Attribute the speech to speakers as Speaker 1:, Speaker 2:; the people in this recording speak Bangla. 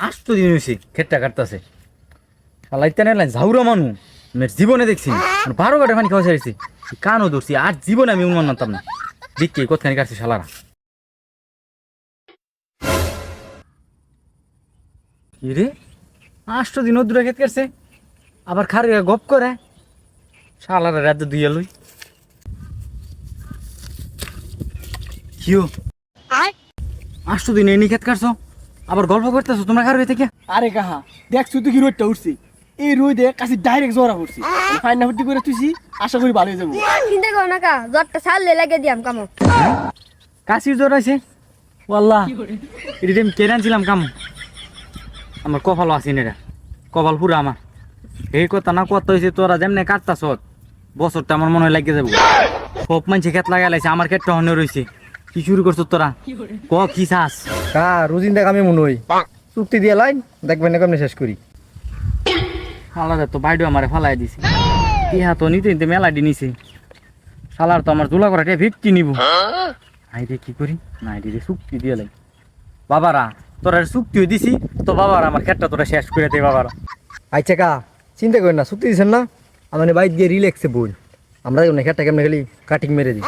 Speaker 1: আসতো দিন হয়েছে খেটটা কাটতেছে লাইতে না ঝাউরা মানু জীবনে দেখছি 12 কাঠে পানি খাওয়া চাইছি কানও ধরছি আর জীবনে আমি উন্মান মানতাম না দেখি কতখানি কাটছি শালারা কি রে 8 দিন দূরে খেত কাটছে আবার খারে গপ করে শালারা রাত দুইয়া লই কিও 8 দিন এনে খেত কাটছো আবার গল্প করতেছো তোমরা খারে থেকে
Speaker 2: আরে কাহা দেখছো তুই কি রোদটা উঠছি এই রোদে কাছে ডাইরেক্ট জ্বরা পড়ছি ফাইনা ফুটি করে তুইছি আশা করি ভালো হয়ে যাবো
Speaker 3: চিন্তা করো না কা জ্বরটা ছাড়লে লাগে দিয়াম কামো
Speaker 1: কাশির জ্বর আছে ওয়াল্লাহ এটা আমি কেন আনছিলাম কাম আমার কপালও আসেন এটা কপাল পুরো আমার এই কথা না কত হয়েছে তোরা যেমনি কাটতাছ বছরটা আমার মনে হয় লাগিয়ে যাবো সব মানুষে খেত লাগাই লাইছে আমার ক্ষেতটা হনে রয়েছে কি শুরু করছো তোরা কি চাস
Speaker 2: রোজিন দেখ আমি মনে হই চুক্তি দিয়ে লাইন দেখবেন না কেমনি শেষ করি
Speaker 1: আলাদা তো বাইডো আমারে ফালাই দিছে ইহা তো নিতে নিতে মেলা দি নিছে শালার তো আমার জোলা করা ভিত্তি নিব আইরে কি করি না আইরে চুক্তি দিয়ে লাই বাবারা তোরা চুক্তিও দিছি তো বাবারা আমার ক্ষেতটা তোরা শেষ করে দে বাবারা
Speaker 2: আচ্ছা কা চিন্তা করেন না চুক্তি দিচ্ছেন না আমার বাইক গিয়ে রিল্যাক্সে বই আমরা খেটটা কেমনে খালি কাটিং মেরে দিই